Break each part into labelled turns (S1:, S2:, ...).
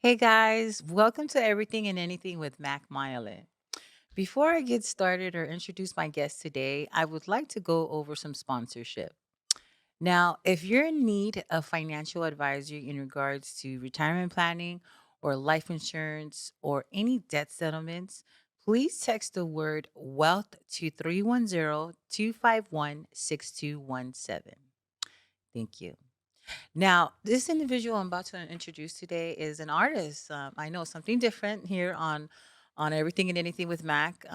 S1: Hey guys, welcome to Everything and Anything with Mac Mylan. Before I get started or introduce my guest today, I would like to go over some sponsorship. Now, if you're in need of financial advisory in regards to retirement planning or life insurance or any debt settlements, please text the word wealth to 310-251-6217. Thank you. Now, this individual I'm about to introduce today is an artist. I know something different here on Everything and Anything with Mac.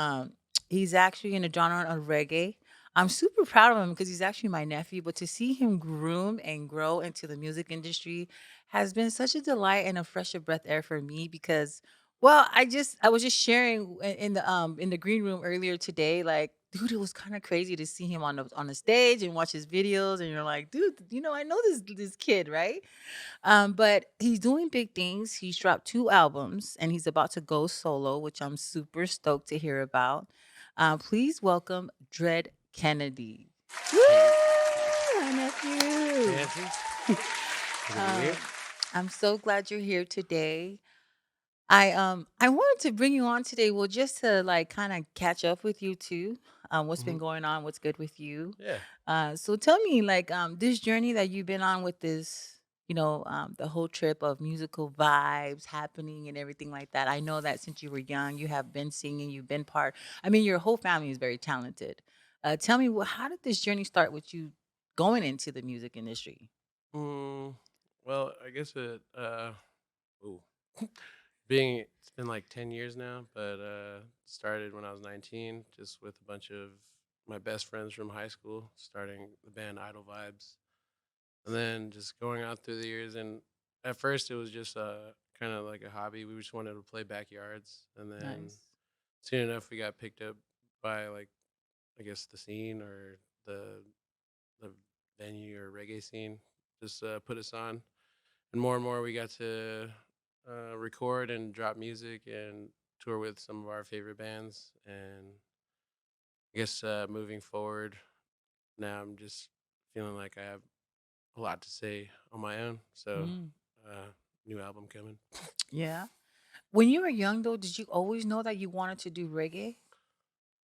S1: He's actually in a genre of reggae. I'm super proud of him because he's actually my nephew. But to see him groom and grow into the music industry has been such a delight and a fresh of breath air for me because, well, I was just sharing in the green room earlier today, like. Dude, it was kind of crazy to see him on the stage and watch his videos, and you're like, dude, I know this kid, right? But he's doing big things. He's dropped two albums, and he's about to go solo, which I'm super stoked to hear about. Please welcome Dread Kennedy. Woo!
S2: Hey,
S1: My nephew.
S2: Nancy. Good to be here.
S1: Um, I'm so glad you're here today. I wanted to bring you on today, well, just to like kind of catch up with you too. What's been
S2: hmm
S1: going on? What's good with you?
S2: Yeah.
S1: So tell me, like, this journey that you've been on with this, the whole trip of musical vibes happening and everything like that. I know that since you were young, you have been singing, you've been part. I mean, your whole family is very talented. Tell me, well, how did this journey start with you going into the music industry?
S2: Mm, well, I guess ooh, being it's been like 10 years now, but started when I was 19, just with a bunch of my best friends from high school, starting the band Idle Vibes, and then just going out through the years. And at first, it was just kind of like a hobby. We just wanted to play backyards, and then
S1: Nice.
S2: soon enough, we got picked up by like I guess the scene or the venue or reggae scene just put us on, and more we got to record and drop music and tour with some of our favorite bands. And I guess moving forward, now I'm just feeling like I have a lot to say on my own. So,
S1: Mm,
S2: uh, new album coming.
S1: yeah. When you were young, though, did you always know that you wanted to do reggae?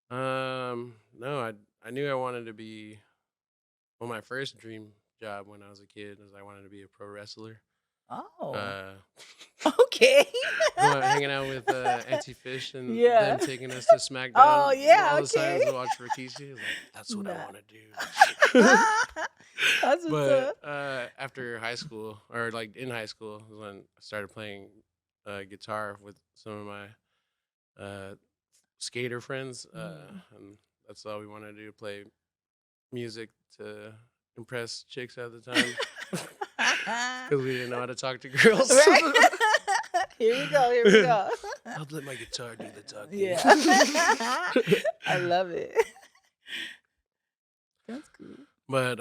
S2: No, I knew I wanted to be. Well, my first dream job when I was a kid was I wanted to be a pro wrestler.
S1: Oh,
S2: Uh,
S1: okay.
S2: Going hanging out with Auntie Fish and
S1: Yeah.
S2: them taking us to
S1: Oh,
S2: SmackDown
S1: yeah,
S2: all the
S1: okay.
S2: times to watch Rikishi. Like that's what I
S1: Nah.
S2: want to do.
S1: That's what's
S2: But
S1: up.
S2: after high school, or like in high school, was when I started playing guitar with some of my uh, skater friends,
S1: Mhm.
S2: and that's all we wanted to do: play music to impress chicks at the time, because we didn't know how to talk to girls.
S1: Right? Here we go, here we go.
S2: I'll let my guitar do the talking.
S1: Yeah. I love it. That's cool.
S2: But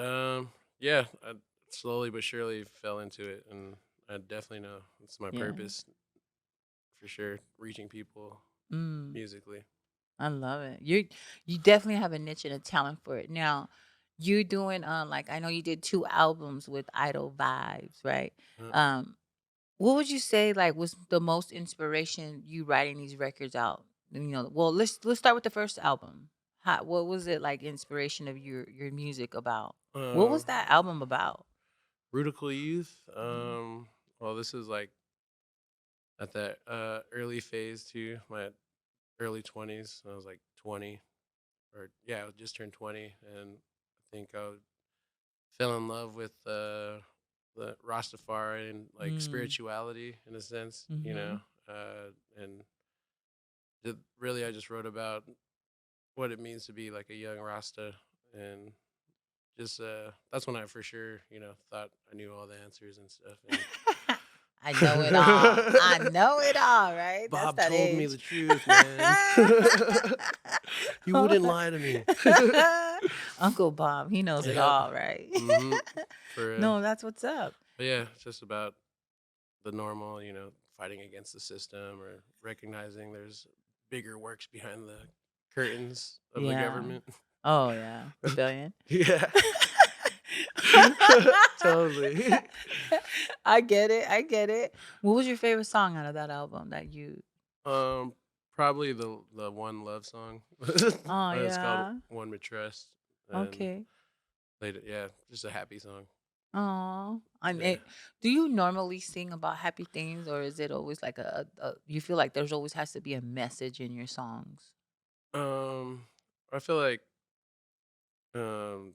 S2: yeah, I slowly but surely fell into it, and I definitely know it's my
S1: Yeah.
S2: purpose for sure. Reaching people
S1: Mm,
S2: musically.
S1: I love it. You definitely have a niche and a talent for it. Now, you're doing like I know you did two albums with Idol Vibes, right?
S2: Uh,
S1: Um, what would you say like was the most inspiration you writing these records out? Well, let's start with the first album. What was it like inspiration of your music about? What
S2: uh,
S1: was that album about?
S2: Radical Youth.
S1: Mhm.
S2: Well, this is like at that early phase too. My early 20s. I was like 20, or yeah, I just turned 20, and I think fell in love with the Rastafari and like
S1: Mm.
S2: spirituality in a sense,
S1: Mhm.
S2: and really I just wrote about what it means to be like a young Rasta, and just that's when I for sure thought I knew all the answers and stuff. And
S1: I know it all. I know it all, right? That's
S2: Bob
S1: that
S2: told me
S1: age.
S2: the truth, man. He wouldn't lie to me.
S1: Uncle Bob, he knows it
S2: Yep.
S1: all, right?
S2: Mhm. For real.
S1: No, that's what's up.
S2: But yeah, it's just about the normal, fighting against the system or recognizing there's bigger works behind the curtains of the
S1: Yeah.
S2: government.
S1: Oh, yeah. Rebellion.
S2: Yeah. Totally.
S1: I get it. I get it. What was your favorite song out of that album that you?
S2: Um, Probably the one love song.
S1: Oh
S2: It's called
S1: yeah.
S2: "One We Trust," and
S1: Okay.
S2: played it. Yeah, just a happy song.
S1: Oh, and
S2: Yeah.
S1: do you normally sing about happy things, or is it always like you feel like there's always has to be a message in your songs?
S2: Um, I feel like um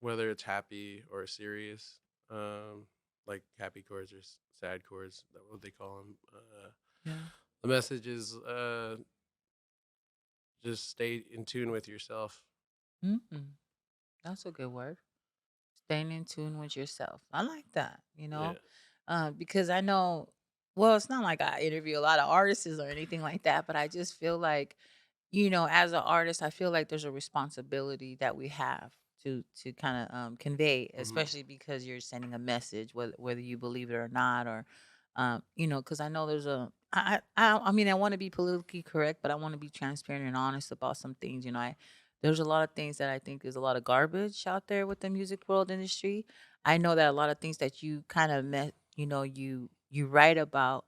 S2: whether it's happy or serious, um, like happy chords or sad chords, that what they call them.
S1: Yeah.
S2: The message is just stay in tune with yourself.
S1: Mm-hmm. That's a good word. Staying in tune with yourself. I like that,
S2: Yeah.
S1: because I know, well, it's not like I interview a lot of artists or anything like that, but I just feel like, as an artist, I feel like there's a responsibility that we have to kind of convey,
S2: Hmm.
S1: especially because you're sending a message, whether you believe it or not, or because I know there's I mean, I want to be politically correct, but I want to be transparent and honest about some things. There's a lot of things that I think is a lot of garbage out there with the music world industry. I know that a lot of things that you kind of met, you write about.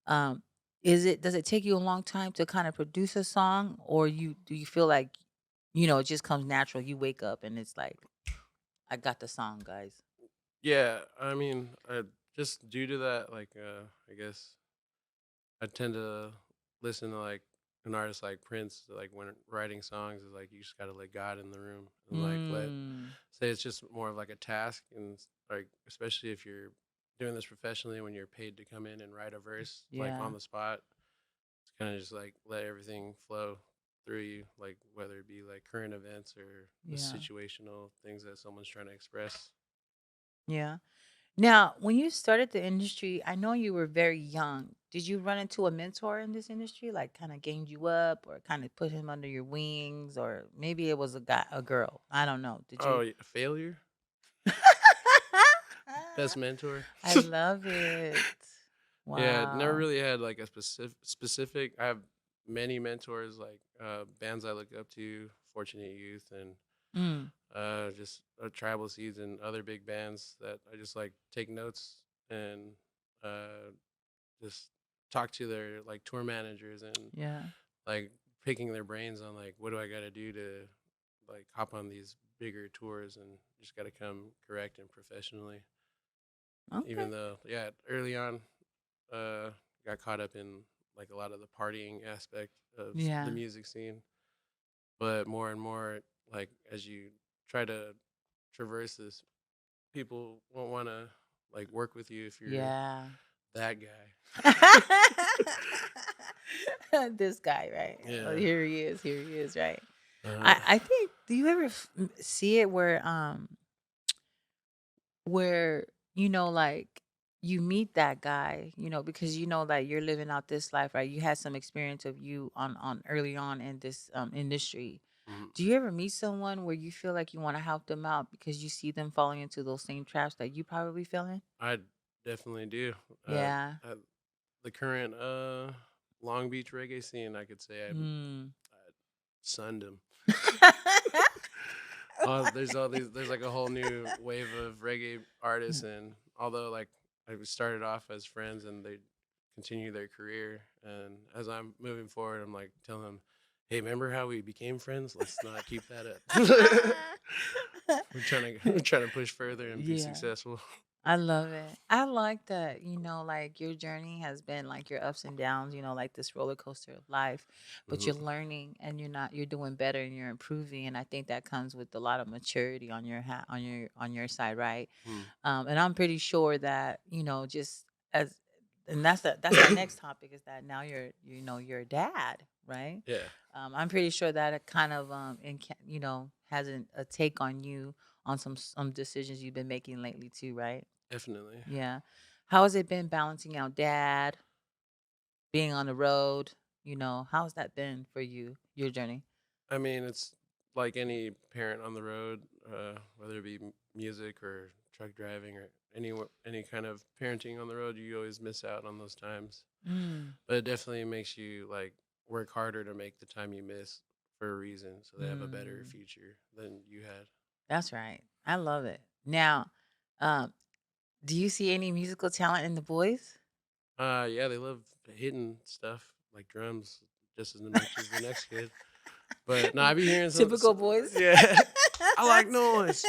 S1: Um, does it take you a long time to kind of produce a song, or do you feel like, it just comes natural? You wake up and it's like, I got the song, guys.
S2: Yeah, I mean, just due to that, like, I guess I tend to listen to like an artist like Prince. Like when writing songs, is like you just gotta let God in the room and like let
S1: Mm,
S2: say it's just more of like a task, and like especially if you're doing this professionally when you're paid to come in and write a verse like
S1: yeah,
S2: on the spot. It's kind of just like let everything flow through you, like whether it be like current events or the
S1: yeah,
S2: situational things that someone's trying to express.
S1: yeah. Now, when you started the industry, I know you were very young. Did you run into a mentor in this industry, like kind of gained you up, or kind of put him under your wings, or maybe it was a guy, a girl? I don't know. Did
S2: Oh,
S1: you?
S2: failure, best mentor.
S1: I love it.
S2: Yeah, never
S1: Wow.
S2: really had like a specific. I have many mentors, like bands I look up to, Fortunate Youth, and
S1: Mm,
S2: just Tribal Seeds and other big bands that I just like take notes and uh, just talk to their like tour managers and
S1: yeah.
S2: like picking their brains on like what do I got to do to like hop on these bigger tours, and just got to come correct and professionally.
S1: Okay.
S2: Even though, yeah, early on uh, got caught up in like a lot of the partying aspect of the
S1: Yeah.
S2: music scene. But more and more, like as you try to traverse this, people won't want to like work with you if you're
S1: Yeah.
S2: that guy.
S1: This guy, right? Oh,
S2: Yeah.
S1: here he is. Here he is, right?
S2: Uh,
S1: I think, do you ever see it where like you meet that guy, because that you're living out this life, right? You had some experience of you on early on in this industry.
S2: mhm.
S1: Do you ever meet someone where you feel like you want to help them out because you see them falling into those same traps that you probably fell in?
S2: I definitely do. Uh,
S1: Yeah.
S2: uh, the current Long Beach reggae scene, I could say
S1: Mm.
S2: I sunned him. There's all these. There's like a whole new wave of reggae artists, and although like I started off as friends, and they continue their career, and as I'm moving forward, I'm like telling them, "Hey, remember how we became friends? Let's not keep that up." We're trying to push further and be
S1: Yeah.
S2: successful.
S1: I love it. I like that, like your journey has been like your ups and downs, like this roller coaster of life, but you're
S2: Hmm.
S1: learning and you're doing better and you're improving. And I think that comes with a lot of maturity on your side, right?
S2: Mm.
S1: And I'm pretty sure that, just as, and that's our next topic is that now you're a dad, right?
S2: Yeah,
S1: I'm pretty sure that it kind of, has a take on you on some decisions you've been making lately too, right?
S2: definitely.
S1: Yeah. How has it been balancing out dad, being on the road? How's that been for you, your journey?
S2: I mean, it's like any parent on the road, whether it be music or truck driving or any kind of parenting on the road. You always miss out on those times,
S1: Mm,
S2: but it definitely makes you like work harder to make the time you miss for a reason, so they have a better
S1: mm.
S2: future than you had.
S1: That's right. I love it. Now, um, do you see any musical talent in the boys?
S2: Yeah, they love hitting stuff like drums just as much as the next kid. But no, I be hearing
S1: Typical boys.
S2: yeah, I like noise.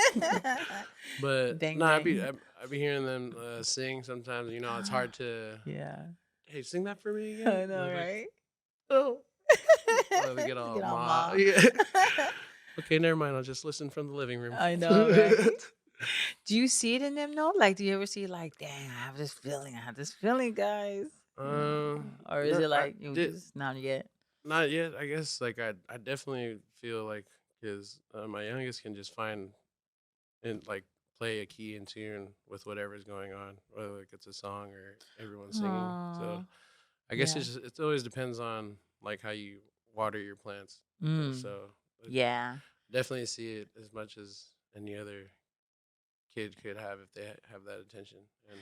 S2: But
S1: Bang
S2: no,
S1: bang.
S2: I be hearing them sing sometimes. You know, it's hard to
S1: Yeah.
S2: hey, sing that for me again.
S1: I
S2: And I
S1: know,
S2: was like,
S1: right?
S2: oh, they get all
S1: Get on
S2: ma.
S1: ma.
S2: Yeah. Okay, never mind. I'll just listen from the living room.
S1: I know, right? Do you see it in them though? Like, do you ever see like, dang, I have this feeling, I have this feeling, guys? Or is
S2: No,
S1: it
S2: I
S1: like you
S2: did
S1: just not yet?
S2: not yet. I guess like I definitely feel like because my youngest can just find and like play a key in tune with whatever's going on, whether like it's a song or everyone's singing. So
S1: Oh,
S2: I guess
S1: yeah.
S2: it always depends on like how you water your plants.
S1: Mm,
S2: So
S1: yeah.
S2: definitely see it as much as any other kid could have if they have that attention and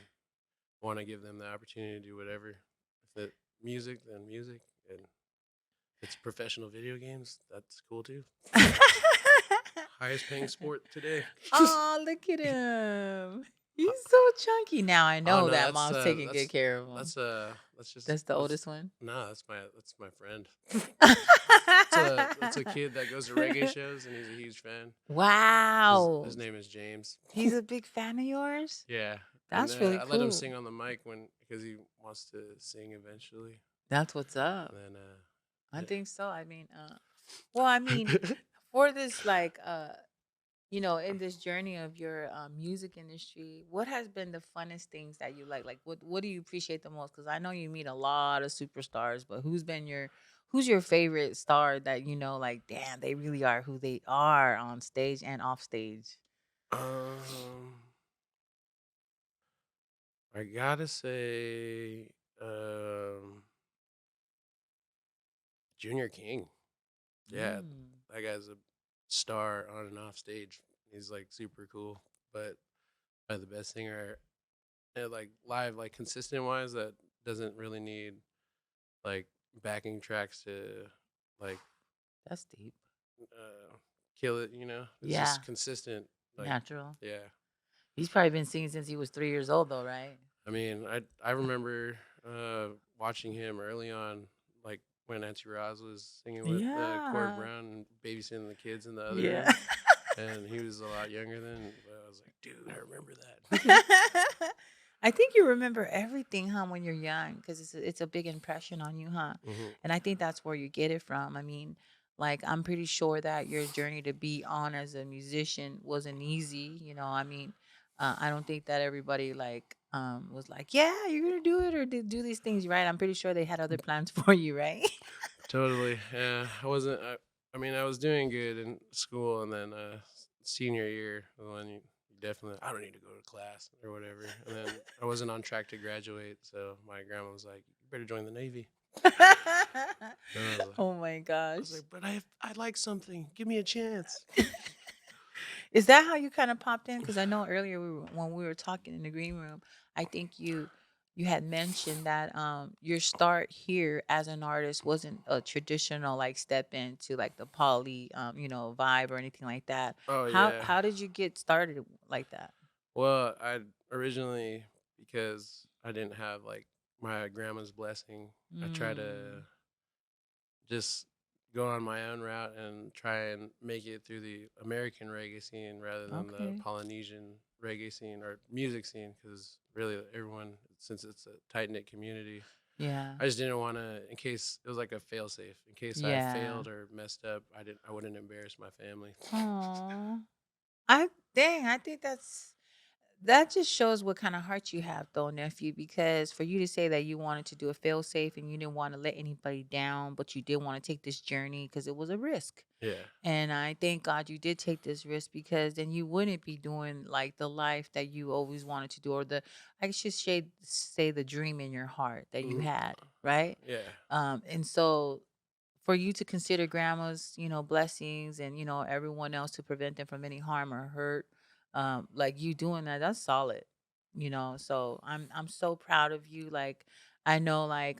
S2: want to give them the opportunity to do whatever. If it music, then music, and if it's professional video games, that's cool too. Highest paying sport today.
S1: Oh, look at him. He's so chunky. Now I
S2: Oh
S1: know
S2: no,
S1: that mom's taking good care of him.
S2: that's just
S1: That's the oldest one.
S2: no, that's my friend. That's a kid that goes to reggae shows and he's a huge fan. His
S1: Wow.
S2: name is James.
S1: He's a big fan of yours?
S2: Yeah, and
S1: That's really
S2: I let him
S1: cool.
S2: sing on the mic when because he wants to sing eventually.
S1: That's what's up.
S2: And then
S1: I think so. I mean, well, I mean,
S2: yeah.
S1: for this, like, in this journey of your music industry, what has been the funnest things that you like? Like, what do you appreciate the most? Because I know you meet a lot of superstars, but who's your favorite star that you know, like, damn, they really are who they are on stage and off stage?
S2: um, I gotta say, Junior King. Yeah,
S1: Mm.
S2: that guy's a star on and off stage. He's like super cool, but probably the best singer, and like live, like consistent wise, that doesn't really need like backing tracks to like
S1: That's deep.
S2: uh, kill it. You know, it's
S1: Yeah,
S2: just consistent. Like,
S1: natural.
S2: yeah.
S1: He's probably been singing since he was 3 years old, though, right?
S2: I mean, I remember watching him early on, like when Auntie Roz was singing with Cord
S1: Yeah.
S2: Brown and babysitting the kids in the other
S1: Yeah.
S2: room, and he was a lot younger then. But I was like, dude, I remember that.
S1: I think you remember everything, huh, when you're young, because it's a big impression on you, huh?
S2: hmm
S1: And I think that's where you get it from. I mean, like I'm pretty sure that your journey to be on as a musician wasn't easy. I mean, I don't think that everybody like was like, yeah, you're gonna do it or do these things, right? I'm pretty sure they had other plans for you, right?
S2: Totally. Yeah, I wasn't. I mean, I was doing good in school, and then senior year, when you definitely, I don't need to go to class or whatever. And then I wasn't on track to graduate, so my grandma was like, "You better join the Navy." And
S1: Oh my
S2: I was
S1: gosh.
S2: like, "But I like something. Give me a chance."
S1: Is that how you kind of popped in? Because I know earlier when we were talking in the green room, I think you had mentioned that your start here as an artist wasn't a traditional like step into like the poly vibe or anything like that.
S2: Oh
S1: How
S2: yeah.
S1: how did you get started like that?
S2: Well, I originally because I didn't have like my grandma's blessing, I tried to
S1: Mm,
S2: just go on my own route and try and make it through the American reggae scene rather than the
S1: okay.
S2: Polynesian reggae scene or music scene because really everyone since it's a tight knit community.
S1: Yeah.
S2: I just didn't want to in case it was like a fail safe in case I
S1: Yeah.
S2: failed or messed up. I wouldn't embarrass my family.
S1: Oh. I think that just shows what kind of heart you have, though, nephew. Because for you to say that you wanted to do a fail safe and you didn't want to let anybody down, but you did want to take this journey because it was a risk.
S2: Yeah.
S1: And I thank God you did take this risk because then you wouldn't be doing like the life that you always wanted to do, or I should say the dream in your heart that you
S2: hmm
S1: had, right?
S2: Yeah.
S1: And so for you to consider grandma's, blessings and, everyone else to prevent them from any harm or hurt, like you doing that, that's solid. So I'm so proud of you. Like I know like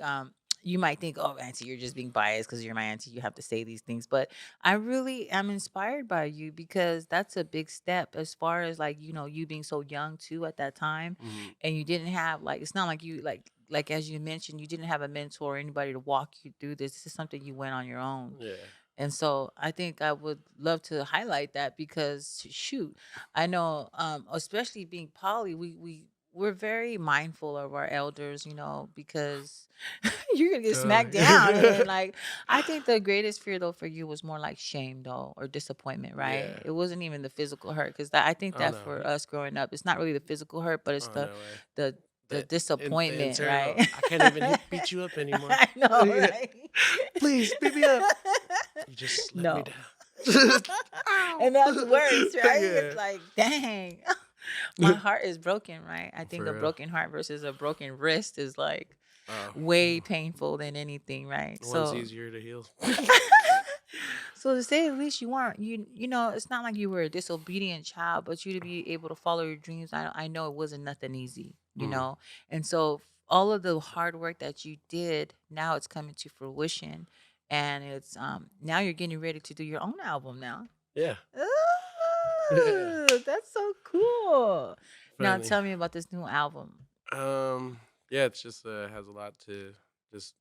S1: you might think, "Oh, auntie, you're just being biased because you're my auntie. You have to say these things." But I really am inspired by you because that's a big step as far as like, you being so young too at that time.
S2: Mhm.
S1: And you didn't have like, it's not like you like as you mentioned, you didn't have a mentor or anybody to walk you through this. This is something you went on your own.
S2: Yeah.
S1: And so I think I would love to highlight that because shoot, I know especially being poly, we're very mindful of our elders, because you're gonna get smacked
S2: Totally.
S1: down. And like I think the greatest fear though for you was more like shame though or disappointment, right?
S2: Yeah.
S1: It wasn't even the physical hurt because I think
S2: Oh,
S1: that
S2: no.
S1: for us growing up, it's not really the physical hurt, but it's
S2: Oh,
S1: the
S2: no way.
S1: the the
S2: The
S1: disappointment, right?
S2: internal, "I can't even beat you up anymore."
S1: I know,
S2: Yeah.
S1: right?
S2: "Please beat me up." "You just let me
S1: No.
S2: down." "Ow."
S1: And that's worse, right? It's
S2: Yeah.
S1: like, dang, my heart is broken, right? I think a
S2: For real.
S1: broken heart versus a broken wrist is like
S2: Oh,
S1: way painful than anything, right?
S2: one's
S1: So
S2: easier to heal.
S1: so to say at least you weren't it's not like you were a disobedient child, but you to be able to follow your dreams. I know it wasn't nothing easy,
S2: Mm,
S1: and so all of the hard work that you did, now it's coming to fruition, and it's now you're getting ready to do your own album now.
S2: yeah. Yeah.
S1: Ooh, that's so cool. Now
S2: Finally.
S1: tell me about this new album.
S2: Yeah, it's just, has a lot to just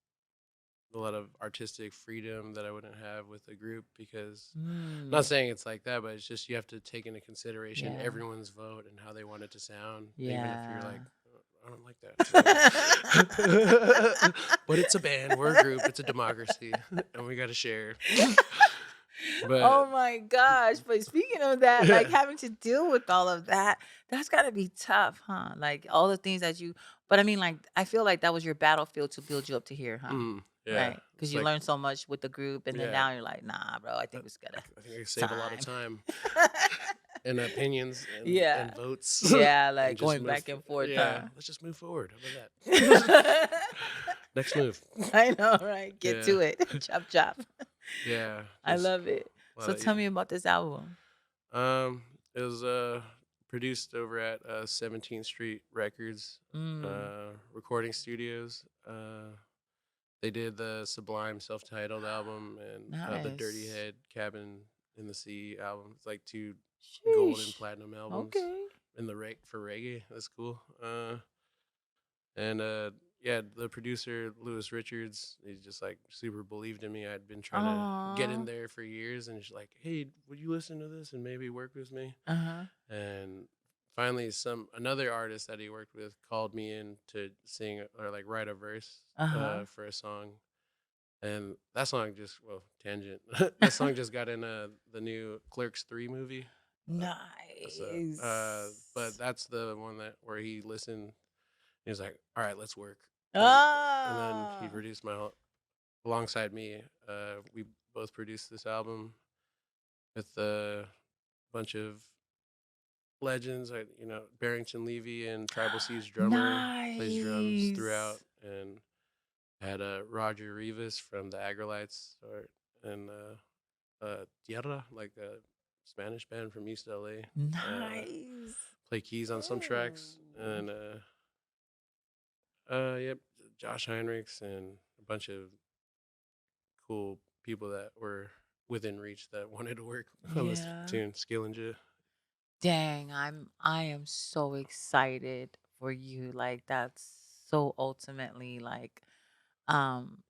S2: a lot of artistic freedom that I wouldn't have with a group because not
S1: Mm,
S2: saying it's like that, but it's just you have to take into consideration
S1: yeah.
S2: everyone's vote and how they want it to sound, even if you're like,
S1: Yeah.
S2: I don't like that." But it's a band, we're a group, it's a democracy, and we got to share. But
S1: Oh my gosh. But speaking of that, like
S2: yeah,
S1: having to deal with all of that, that's got to be tough, huh? Like all the things but I mean, like, I feel like that was your battlefield to build you up to here, huh?
S2: yeah,
S1: Right. Because
S2: it's
S1: you
S2: like
S1: learned so much with the group. And then
S2: yeah,
S1: now you're like, nah, bro, I think it's got
S2: I think I can
S1: it's
S2: save a lot of
S1: time.
S2: time and opinions
S1: Yeah.
S2: and votes
S1: Yeah.
S2: and
S1: Like
S2: just
S1: going
S2: move.
S1: back and forth,
S2: Yeah,
S1: huh?
S2: let's just move forward. How about that? Next move.
S1: I know, right? Get
S2: Yeah,
S1: to it. Chop, chop.
S2: yeah,
S1: I
S2: just
S1: love it.
S2: a lot
S1: So
S2: of
S1: tell me about this album.
S2: it was produced over at 17th Street Records
S1: Mm,
S2: recording studios. They did the Sublime self-titled album and the Dirty
S1: nice.
S2: Head Cabin in the Sea album. It's like two gold and
S1: Sheesh.
S2: platinum albums
S1: Okay.
S2: in the for reggae. That's cool. And yeah, the producer Lewis Richards, he just like super believed in me. I'd been trying to get in
S1: Aw.
S2: there for years, and he's like, "Hey, would you listen to this and maybe work with me?"
S1: Uh-huh.
S2: And finally, some another artist that he worked with called me in to sing or like write a verse
S1: Uh-huh.
S2: for a song, and that song just tangent. That song just got in the new Clerks 3 movie. So, but
S1: Nice.
S2: that's the one that where he listened. He was like, "All right, let's work," and then he
S1: Ah.
S2: produced alongside me. We both produced this album with a bunch of legends. Barrington Levy and Tribal Seeds drummer plays drums throughout,
S1: Nice.
S2: and had Roger Rivas from the Agrolites and Tierra, like a Spanish band from East LA.
S1: Nice.
S2: Play keys on some tracks,
S1: Ooh.
S2: and yep, Josh Heinrichs and a bunch of cool people that were within reach that wanted to work on this
S1: Yeah.
S2: tune, Skillinger.
S1: Dang, I am so excited for you. Like that's so ultimately like um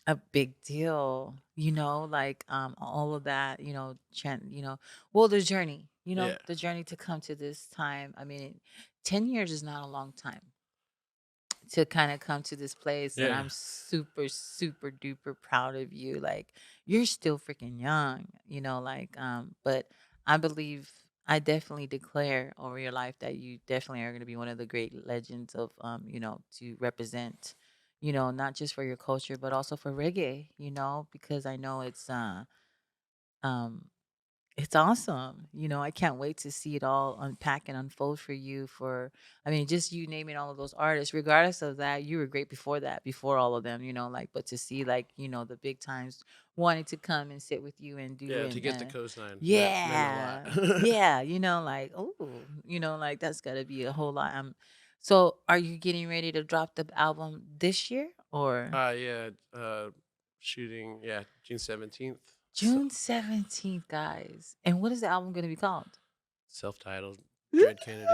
S1: a big deal, like all of that, well, the journey,
S2: Yeah,
S1: the journey to come to this time. I mean, 10 years is not a long time to kind of come to this place, and
S2: yeah,
S1: I'm super super duper proud of you. Like you're still freaking young, but I believe, I definitely declare over your life that you definitely are going to be one of the great legends of to represent, not just for your culture but also for reggae, because I know um it's awesome. I can't wait to see it all unpack and unfold for you. I mean, just you naming all of those artists, regardless of that, you were great before that, before all of them, like, but to see, like, the big times wanting to come and sit with you and do,
S2: yeah. To
S1: and,
S2: get the cosign meant a lot.
S1: yeah, yeah, like, oh, that's got to be a whole lot. So are you getting ready to drop the album this year or
S2: Yeah, shooting, yeah, June 17th. So,
S1: June 17th, guys. And what is the album going to be called?
S2: self-titled Dread Kennedy.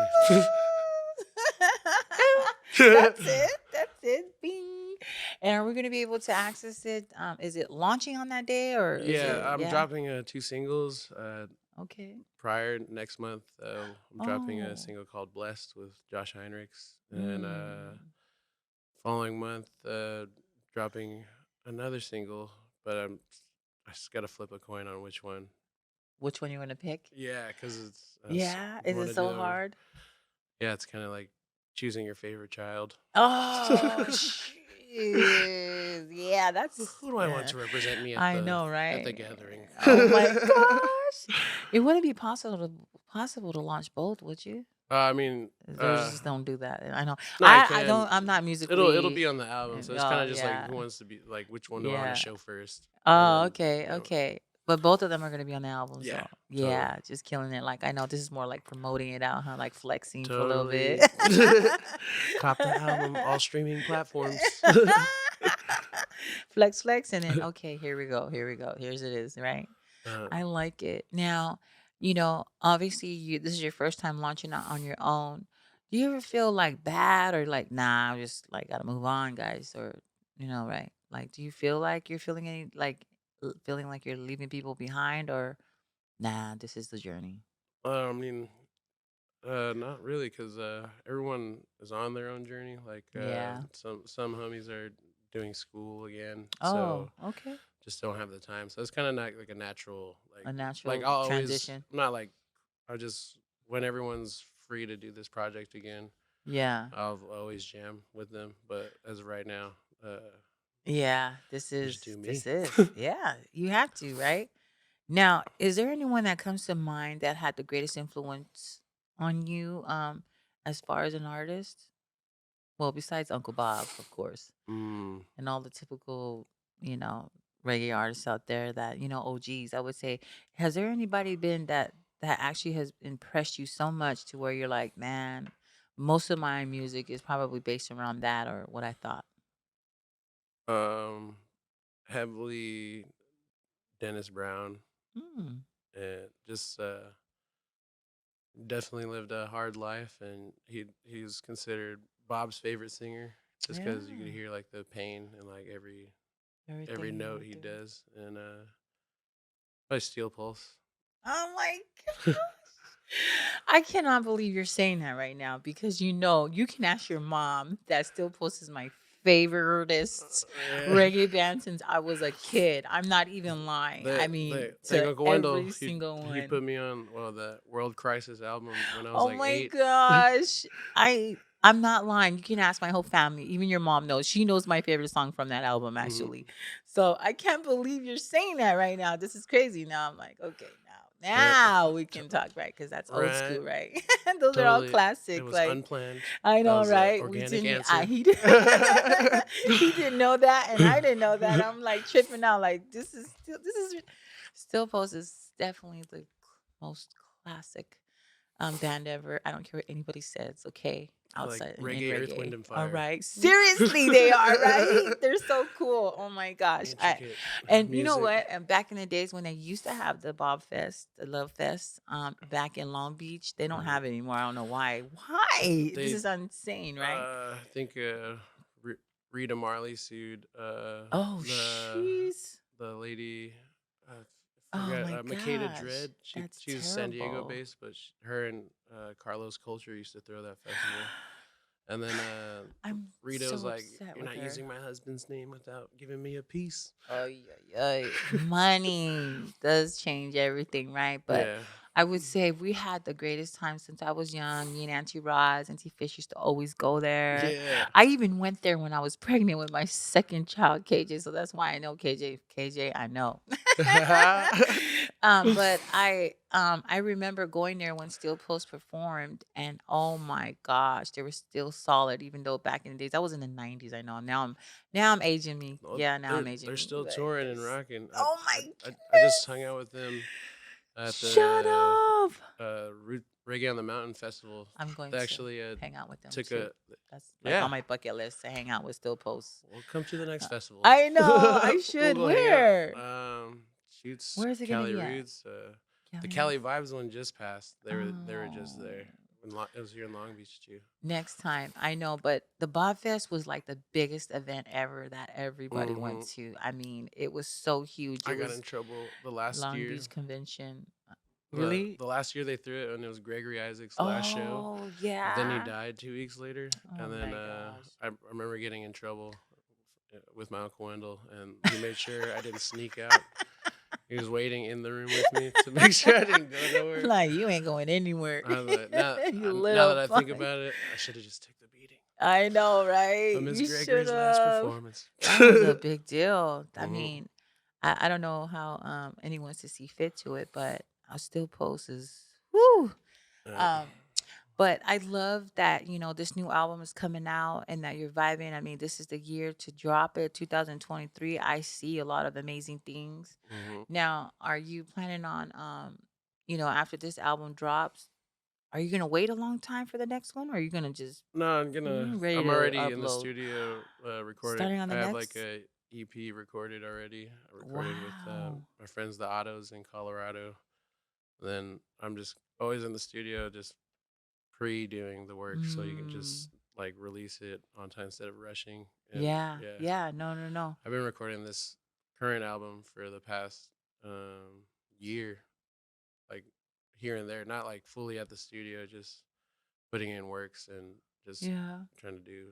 S1: That's it. That's it. Bing. And are we going to be able to access it? Is it launching on that day or is
S2: Yeah,
S1: it?
S2: I'm
S1: Yeah.
S2: dropping two singles.
S1: Okay.
S2: Prior next month, I'm dropping a
S1: Oh.
S2: single called "Blessed" with Josh Heinrichs, and
S1: Mm.
S2: following month, dropping another single. But I just gotta flip a coin on which one.
S1: Which one you want to pick?
S2: Yeah, because it's
S1: Yeah. Is
S2: want
S1: it
S2: to do
S1: so
S2: that one.
S1: hard?
S2: Yeah, it's kind of like choosing your favorite child.
S1: Oh, yeah, that's
S2: Who do I want to represent me
S1: I know,
S2: at the
S1: right?
S2: gathering?
S1: Oh my gosh. It wouldn't be possible to launch both, would you?
S2: I mean,
S1: They just don't do that. I know.
S2: no, I
S1: I
S2: can.
S1: don't I'm not
S2: It'll
S1: musically
S2: be on the album, so it's kind
S1: oh
S2: of just like
S1: yeah.
S2: who wants to be like which one do I want to
S1: Yeah.
S2: show first, and
S1: Oh,
S2: then
S1: okay, okay. But both of them are gonna be on the album,
S2: yeah,
S1: so
S2: totally,
S1: yeah, just killing it. Like I know this is more like promoting it out, huh? Like flexing for a little bit.
S2: totally. Cop the album, all streaming platforms.
S1: Flex, flex, and then okay, here we go, here we go. Here's it is, right?
S2: uh,
S1: I like it. Now, obviously this is your first time launching out on your own. Do you ever feel like bad or like, nah, I just like gotta move on, guys? Or, right? Like, do you feel like you're feeling any like feeling like you're leaving people behind or nah, this is the journey?
S2: I mean, not really, because everyone is on their own journey. Like
S1: Yeah.
S2: some homies are doing school again,
S1: Oh,
S2: so
S1: okay.
S2: just don't have the time. So it's kind of not like a natural
S1: A
S2: like
S1: natural
S2: I'll always
S1: transition.
S2: I'm not like I just when everyone's free to do this project again,
S1: Yeah.
S2: I'll always jam with them. But as of right now,
S1: Yeah.
S2: I just do
S1: This
S2: me.
S1: is. Yeah. You have to, right? Now, is there anyone that comes to mind that had the greatest influence on you as far as an artist? Well, besides Uncle Bob, of course,
S2: mm,
S1: and all the typical, you know, reggae artists out there that, OGs, I would say, has there anybody been that actually has impressed you so much to where you're like, man, most of my music is probably based around that or what I thought.
S2: um, heavily Dennis Brown,
S1: Mm,
S2: and just definitely lived a hard life, and he's considered Bob's favorite singer just because you could
S1: yeah.
S2: hear like the pain in like every
S1: Everything he
S2: note
S1: went
S2: he
S1: through.
S2: does, and by Steel Pulse.
S1: Oh my gosh. I cannot believe you're saying that right now because you can ask your mom that Still Post is my favoriteest
S2: Yeah.
S1: reggae band since I was a kid. I'm not even lying. I mean,
S2: Like
S1: to
S2: Uncle Wendell,
S1: every single
S2: he
S1: one.
S2: put me on the World Crisis album when I was
S1: Oh
S2: like
S1: my
S2: 8.
S1: gosh. I'm not lying. You can ask my whole family. Even your mom knows. She knows my favorite song from that album actually.
S2: Mhm.
S1: So I can't believe you're saying that right now. This is crazy. Now I'm like, okay,
S2: Right.
S1: now we
S2: T-
S1: can talk, right? Because that's old
S2: right.
S1: school, right? Those are all
S2: Totally. It
S1: classic.
S2: was
S1: Like
S2: unplanned.
S1: I
S2: That
S1: know,
S2: was a
S1: right? We
S2: organic
S1: didn't.
S2: answer.
S1: He did. He didn't know that, and I didn't know that. I'm like tripping out. Like this is still post is definitely the most classic band ever. I don't care what anybody says. Okay,
S2: Like
S1: outside in
S2: reggae, Earth, Wind,
S1: reggae.
S2: and
S1: All
S2: Fire.
S1: right, seriously, they are right. They're so cool. Oh my gosh.
S2: Intricate
S1: And you know
S2: music.
S1: what? And back in the days when they used to have the Bob Fest, the Love Fest, back in Long Beach, they don't
S2: Mhm.
S1: have it anymore. I don't know why. Why? This
S2: They,
S1: is insane, right?
S2: I think Rita Marley sued
S1: Oh,
S2: the
S1: jeez.
S2: lady. I
S1: Oh
S2: forgot
S1: my
S2: Makeda
S1: gosh.
S2: Dread.
S1: That's
S2: She was San Diego
S1: terrible.
S2: based, but her and Carlos Culture used to throw that festival. And then
S1: I'm
S2: Rita was
S1: so
S2: like,
S1: upset
S2: "You're
S1: with
S2: not
S1: her.
S2: using my husband's name without giving me a piece."
S1: Ay, ay, ay. Money does change everything, right? But
S2: Yeah.
S1: I would say we had the greatest time since I was young. Me and Auntie Roz, Auntie Fish used to always go there.
S2: Yeah.
S1: I even went there when I was pregnant with my second child, KJ. So that's why I know KJ. KJ, I know. But I remember going there when Steel Post performed, and oh my gosh, they were still solid, even though back in the days I was in the '90s. I know now I'm aging me.
S2: Well,
S1: Yeah, now I'm aging
S2: they're
S1: me.
S2: still
S1: But
S2: touring and
S1: there's
S2: rocking.
S1: oh my
S2: I just hung
S1: goodness,
S2: out with them at
S1: shut
S2: the
S1: up.
S2: Root Reggae on the Mountain festival.
S1: I'm going
S2: They
S1: to
S2: actually
S1: hang out with them
S2: took
S1: too.
S2: a
S1: That's like
S2: yeah.
S1: on my bucket list to hang out with Still Post.
S2: Well, come to the next
S1: Uh,
S2: festival.
S1: I know. I
S2: We'll
S1: should.
S2: go hang out.
S1: Where?
S2: Shoots
S1: Where is it gonna
S2: Cali
S1: be at?
S2: Roots. The
S1: Cali
S2: Cali
S1: Roots?
S2: Vibes one just passed. They were just
S1: Oh.
S2: there. It was here in Long Beach too.
S1: Next time, I know, but the Bob Fest was like the biggest event ever that everybody went
S2: Hmm.
S1: to. I mean, it was so huge.
S2: I
S1: It
S2: got in
S1: was
S2: trouble the last
S1: Long
S2: year.
S1: Beach Convention.
S2: The
S1: Really?
S2: the last year they threw it, and it was Gregory Isaac's last show.
S1: Oh,
S2: Then he
S1: yeah.
S2: died 2 weeks later,
S1: Oh
S2: and then
S1: my gosh.
S2: I remember getting in trouble with my uncle Wendell, and he made sure I didn't sneak out. He was waiting in the room with me to make sure I didn't go nowhere.
S1: Like you ain't going anywhere.
S2: I was like,
S1: You
S2: now
S1: little
S2: that I think
S1: punk.
S2: about it, I should have just took the beating.
S1: I know,
S2: I
S1: right?
S2: miss
S1: You should
S2: Gregory's last
S1: have.
S2: performance.
S1: That was a big deal. I
S2: Hmm.
S1: mean, I don't know how anyone to see fit to it, but I still post is whoo.
S2: Yeah.
S1: Um, but I love that, this new album is coming out and that you're vibing. I mean, this is the year to drop it, 2023. I see a lot of amazing things.
S2: Hmm.
S1: Now, are you planning on after this album drops, are you gonna wait a long time for the next one, or are you gonna just
S2: No,
S1: ready
S2: I'm
S1: to
S2: already in the
S1: upload?
S2: studio recording.
S1: Starting on
S2: I
S1: the
S2: have like
S1: next?
S2: a EP recorded already. I recorded with
S1: Wow.
S2: my friends, the Ottos in Colorado. Then I'm just always in the studio, just pre-doing the work, so you can
S1: Mm,
S2: just like release it on time instead of rushing. And
S1: yeah.
S2: yeah,
S1: Yeah. No, no, no.
S2: I've been recording this current album for the past year, like here and there, not like fully at the studio, just putting in works and just
S1: Yeah.
S2: trying to do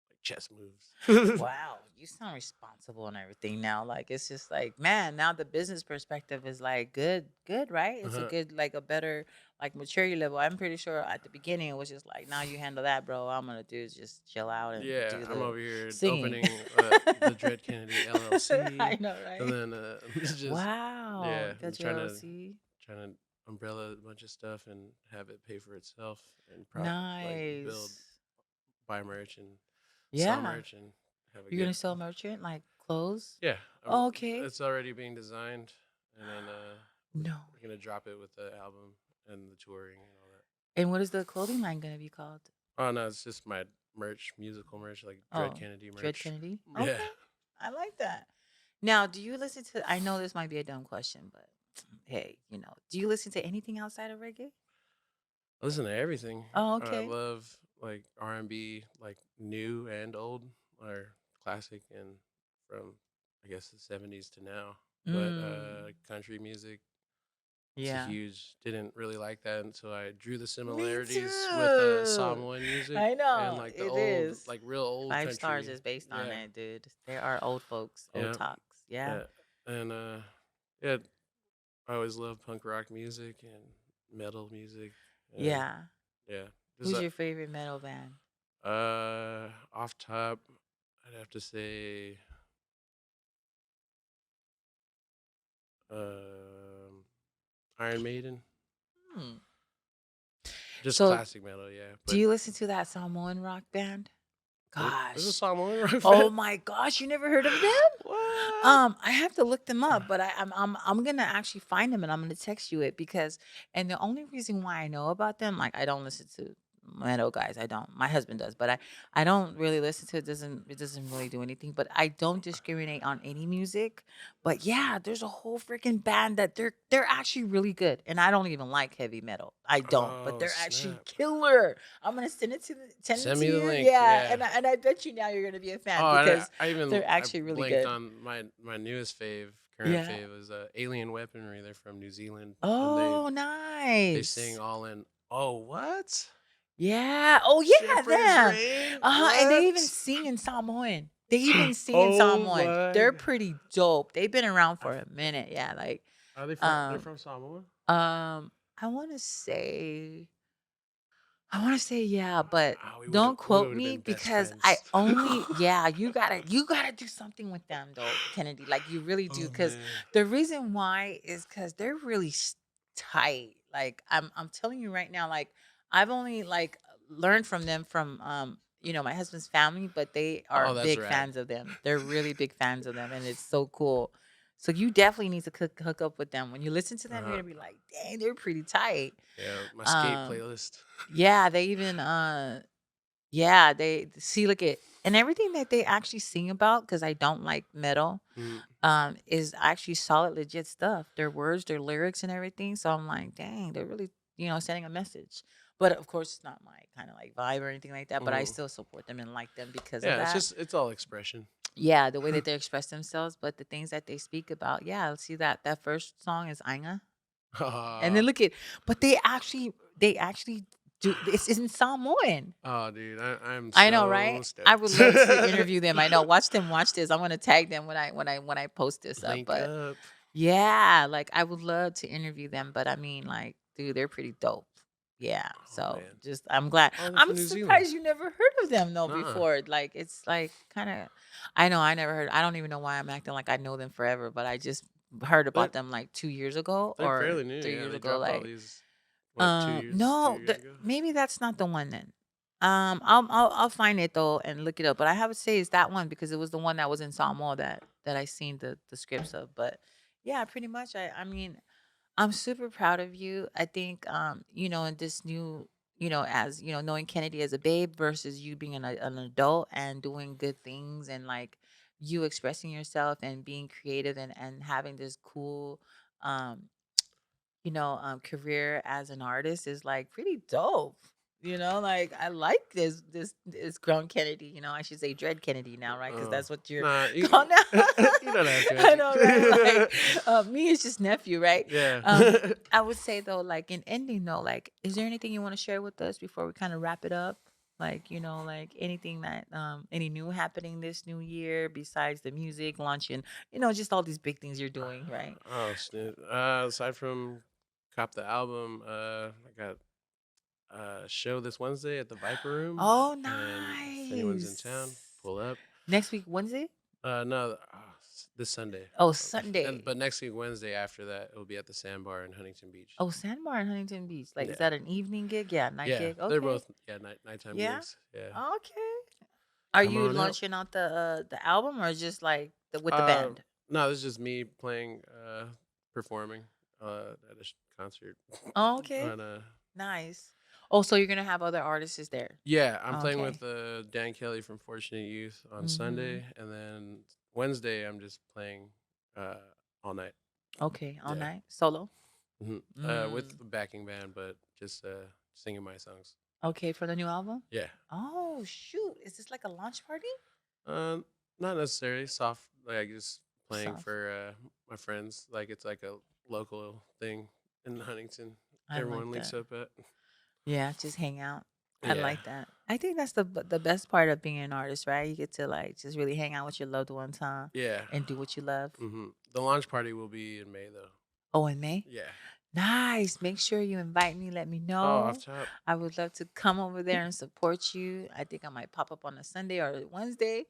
S2: like chess moves.
S1: Wow, you sound responsible and everything now. Like it's just like, man, now the business perspective is like good, good, right? It's a
S2: Uh-huh.
S1: good, like a better like maturity level. I'm pretty sure at the beginning it was just like, now you handle that, bro. All I'm gonna do is just chill out and
S2: Yeah,
S1: do
S2: I'm
S1: the
S2: over here
S1: singing.
S2: opening the Dread Kennedy LLC,
S1: I know,
S2: and
S1: right?
S2: then it's just
S1: Wow,
S2: yeah,
S1: you
S2: I'm
S1: got your LLC.
S2: trying to umbrella a bunch of stuff and have it pay for itself and like build
S1: Nice.
S2: buy merch and sell
S1: Yeah.
S2: merch and have a
S1: You're gonna
S2: good
S1: sell merchant like clothes?
S2: yeah.
S1: Oh, okay.
S2: It's already being designed, and then
S1: No.
S2: we're gonna drop it with the album and the touring and all that.
S1: And what is the clothing line gonna be called?
S2: Oh no, it's just my merch, musical merch, like Dread
S1: Oh,
S2: Kennedy
S1: Dread
S2: merch.
S1: Kennedy?
S2: Yeah,
S1: Okay. I like that. Now, do you listen to I know this might be a dumb question, but hey, do you listen to anything outside of reggae?
S2: I listen to everything.
S1: Oh,
S2: I
S1: okay.
S2: love like R&B, like new and old, or classic, and from I guess the '70s to now. But
S1: Mm.
S2: country music, it's a
S1: Yeah.
S2: huge. Didn't really like that until I drew the
S1: Me
S2: similarities with
S1: too.
S2: Samoan music
S1: I
S2: and
S1: know.
S2: like the
S1: It
S2: old,
S1: is.
S2: like real old
S1: 5 stars
S2: country.
S1: is based on
S2: Yeah,
S1: it, dude. There are old folks, old
S2: yeah,
S1: talks. Yeah.
S2: yeah, and yeah. I always love punk rock music and metal music, and
S1: Yeah.
S2: yeah, just
S1: Who's your favorite metal band?
S2: off top, I'd have to say um, Iron Maiden.
S1: Hmm.
S2: Just
S1: So,
S2: classic metal, yeah.
S1: do
S2: But
S1: you listen to that Samoan Rock band?
S2: there's a
S1: Gosh.
S2: Samoan rock
S1: Oh
S2: band.
S1: my gosh, you never heard of them?
S2: What?
S1: I have to look them up, but I'm gonna actually find them and I'm gonna text you it because and the only reason why I know about them, like I don't listen to metal guys. I don't. My husband does, but I don't really listen to it. Doesn't really do anything. But I don't discriminate on any music. But yeah, there's a whole freaking band that they're actually really good. And I don't even like heavy metal. I don't, but
S2: Oh
S1: they're actually
S2: snap!
S1: killer. I'm gonna send it
S2: Send
S1: to
S2: me the
S1: you.
S2: link.
S1: Yeah,
S2: Yeah.
S1: and I bet you now you're gonna be a
S2: Oh,
S1: fan because
S2: I even
S1: they're
S2: I
S1: actually really
S2: blanked
S1: good.
S2: on my newest current
S1: Yeah.
S2: fave is Alien Weaponry. They're from New Zealand, and
S1: Oh,
S2: they sing
S1: nice.
S2: all in. Oh, what?
S1: Yeah. Oh, yeah,
S2: Shepherd's
S1: them.
S2: Rain?
S1: And they even
S2: What?
S1: sing in Samoan. They even sing in
S2: Oh
S1: Samoan.
S2: my!
S1: They're pretty dope. They've been around
S2: I
S1: for a minute. Yeah, like,
S2: Are they from? They're
S1: um,
S2: from Samoa.
S1: I want to say yeah, but
S2: Ah,
S1: don't
S2: we
S1: quote
S2: would have
S1: me
S2: been best
S1: because I
S2: friends.
S1: only yeah, you gotta do something with them though, Kennedy. Like you really do.
S2: Oh
S1: Cause
S2: man.
S1: the reason why is because they're really tight. Like I'm telling you right now, like I've only like learned from them from my husband's family, but they are
S2: Oh, that's
S1: big
S2: rad.
S1: fans of them. They're really big fans of them, and it's so cool. So you definitely need to hook up with them. When you listen to them, you're
S2: Uh-huh.
S1: gonna be like, dang, they're pretty tight.
S2: Yeah, my skate
S1: Um,
S2: playlist.
S1: yeah, they even yeah, they see look at and everything that they actually sing about, because I don't like metal,
S2: Mm,
S1: is actually solid, legit stuff. Their words, their lyrics and everything. So I'm like, dang, they're really, sending a message. But of course it's not my kind of like vibe or anything like that. But I
S2: mhm.
S1: still support them and like them because of
S2: Yeah,
S1: that.
S2: it's all expression.
S1: Yeah, the way that they express themselves, but the things that they speak about, yeah, see that first song is Ainga. And then
S2: Oh,
S1: look at but they actually do it's in Samoan.
S2: oh, dude, I'm
S1: I know,
S2: so
S1: right? I would
S2: stoked.
S1: love to interview them. I know. Watch them watch this. I'm gonna tag them when I post this up.
S2: Link
S1: But
S2: up.
S1: yeah, like I would love to interview them. But I mean, like, dude, they're pretty dope. Yeah.
S2: Oh
S1: So
S2: man.
S1: just I'm glad.
S2: Oh, they're
S1: I'm
S2: from New Zealand.
S1: surprised you never heard of them though
S2: Nuh-uh.
S1: before. Like it's like kinda I know I never heard I don't even know why I'm acting like I know them forever, but I just heard
S2: They're
S1: about them like 2 years ago
S2: they're
S1: or
S2: fairly new.
S1: three
S2: Yeah,
S1: years
S2: they
S1: ago.
S2: dropped all
S1: Like
S2: these what, two
S1: no,
S2: years ago?
S1: maybe that's not the one then. I'll find it though and look it up. But I have to say it's that one because it was the one that was in Samoa that I seen the scripts of. But yeah, pretty much. I mean, I'm super proud of you. I think in this new, as knowing Kennedy as a babe versus you being an adult and doing good things and like you expressing yourself and being creative and having this cool um career as an artist is like pretty dope. Like I like this grown Kennedy. I should say Dread Kennedy now, right? Because
S2: Oh,
S1: that's what you're
S2: nah,
S1: called now.
S2: you don't have to.
S1: I know, right? Like me is just nephew, right?
S2: Yeah.
S1: I would say though, like in ending though, like, is there anything you want to share with us before we kind of wrap it up? Like, like anything that any new happening this new year besides the music launching, just all these big things you're doing, right?
S2: Oh, snap. Aside from Cop the album, I got a show this Wednesday at the Viper Room,
S1: Oh,
S2: and if anyone's in town,
S1: nice.
S2: pull up.
S1: Next week, Wednesday?
S2: No, this Sunday.
S1: Oh,
S2: And
S1: Sunday.
S2: but next week Wednesday after that, it'll be at the Sandbar in Huntington Beach.
S1: Oh, Sandbar and Huntington Beach. Like, is
S2: Yeah,
S1: that an evening gig? Yeah, night
S2: yeah,
S1: gig.
S2: they're
S1: Okay.
S2: both nighttime
S1: Yeah.
S2: gigs. Yeah,
S1: Okay. Are
S2: come
S1: you
S2: on out.
S1: launching out the album or just like with the
S2: Uh,
S1: band?
S2: no, this is just me playing, performing at a concert
S1: Oh, okay.
S2: on
S1: Nice. Oh, so you're gonna have other artists there.
S2: Yeah, I'm playing
S1: Okay.
S2: with Dan Kelly from Fortunate Youth on
S1: Mm-hmm.
S2: Sunday, and then Wednesday I'm just playing uh, all night.
S1: Okay. All
S2: Yeah,
S1: night. Solo.
S2: with
S1: Mm.
S2: the backing band, but just singing my songs.
S1: Okay, for the new album?
S2: Yeah,
S1: Oh shoot. Is this like a launch party?
S2: um, not necessarily soft. Like just playing
S1: Soft.
S2: for my friends. Like it's like a local thing in Huntington.
S1: I like
S2: Everyone links
S1: that.
S2: up at.
S1: Yeah, just hang out. I
S2: Yeah,
S1: like that. I think that's the best part of being an artist, right? You get to like just really hang out with your loved ones, huh?
S2: yeah.
S1: And do what you love.
S2: The launch party will be in May though.
S1: Oh, in May?
S2: Yeah.
S1: Nice. Make sure you invite me. Let me
S2: Oh, off
S1: know.
S2: top.
S1: I would love to come over there and support you. I think I might pop up on a Sunday or a Wednesday,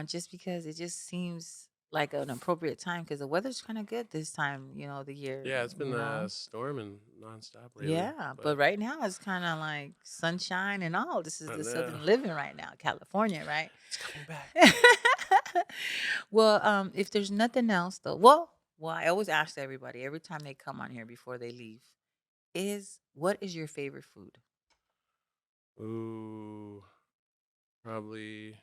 S1: just because it just seems like an appropriate time because the weather's kind of good this time, the year,
S2: Yeah, it's been
S1: you know?
S2: storming nonstop lately,
S1: Yeah, but
S2: but
S1: right now it's kind of like sunshine and all. This is
S2: I
S1: the
S2: know
S1: southern living right now, California, right?
S2: it's coming back.
S1: Well, if there's nothing else though, well, I always ask everybody every time they come on here before they leave, is what is your favorite food?
S2: Ooh, probably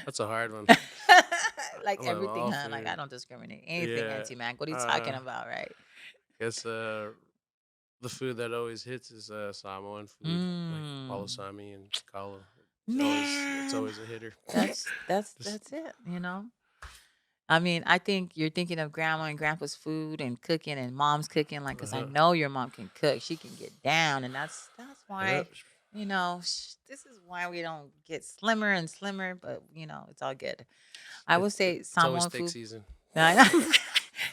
S2: that's a hard one.
S1: Like
S2: I love
S1: everything,
S2: all
S1: huh? Like I
S2: food.
S1: don't discriminate. Anything,
S2: Yeah.
S1: Auntie Mac. What are you talking
S2: Uh,
S1: about, right?
S2: guess the food that always hits is Samoan food, like
S1: Mm.
S2: balsami and kalo. It's
S1: Man,
S2: always a hitter.
S1: that's that's
S2: Just
S1: that's it. I mean, I think you're thinking of grandma and grandpa's food and cooking and mom's cooking, like, cause I
S2: uh-huh.
S1: know your mom can cook. She can get down, and that's
S2: Yep.
S1: why, this is why we don't get slimmer and slimmer. But it's all good. I would say
S2: It's always
S1: Samoan
S2: steak
S1: food.
S2: season.
S1: I know.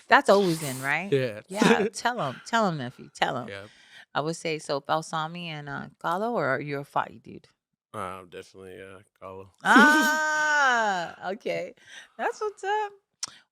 S1: That's always in, right?
S2: Yeah.
S1: Yeah. Tell him, nephew, tell him.
S2: Yeah.
S1: I would say so. Balsami and galo, or you're a fight dude.
S2: Definitely kalo.
S1: Ah, okay. That's what's up.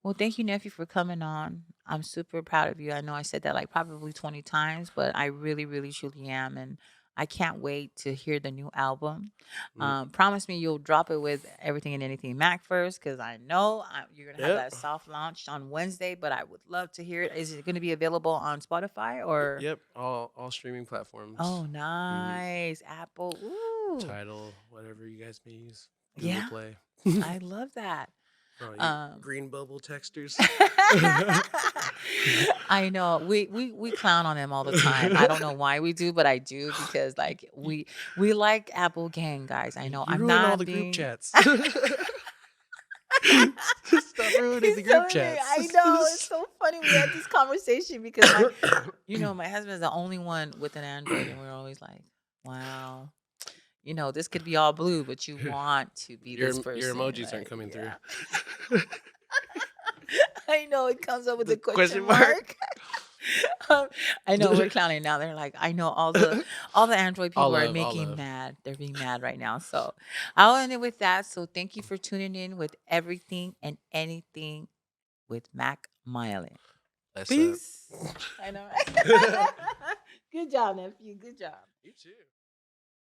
S1: Well, thank you, nephew, for coming on. I'm super proud of you. I know I said that like probably 20 times, but I really, really, truly am. And I can't wait to hear the new album.
S2: Mm,
S1: Promise me you'll drop it with Everything and Anything Mac first, because I know you're gonna have
S2: yep.
S1: that soft launch on Wednesday. But I would love to hear it. Is it going to be available on Spotify or?
S2: Yep. All streaming platforms.
S1: Oh,
S2: Hmm.
S1: nice, Apple. Ooh,
S2: Title, whatever you guys may use. Google
S1: yeah,
S2: Play.
S1: I love that.
S2: Oh, you
S1: Um,
S2: green bubble texters.
S1: I know we clown on them all the time. I don't know why we do, but I do because like
S2: you,
S1: we like Apple Gang, guys. I know
S2: you
S1: I'm
S2: ruin all
S1: not
S2: the group
S1: being.
S2: chats. Stop ruining the
S1: He's
S2: group
S1: telling me,
S2: chats.
S1: I know it's so funny. We had this conversation because my husband is the only one with an Android, and we're always like, wow, this could be all blue, but you want to be this
S2: Your
S1: person,
S2: emojis aren't
S1: like,
S2: coming through.
S1: yeah. I know it comes up with
S2: The
S1: a question
S2: question mark.
S1: mark. Um, I know we're clowning now. They're like, I know all the Android
S2: All
S1: people are
S2: love, all
S1: making
S2: love.
S1: mad. They're being mad right now. So I'll end it with that. So thank you for tuning in with Everything and Anything with Mac Mylan.
S2: That's up.
S1: Peace. I know. Good job, nephew. Good job.
S2: You too.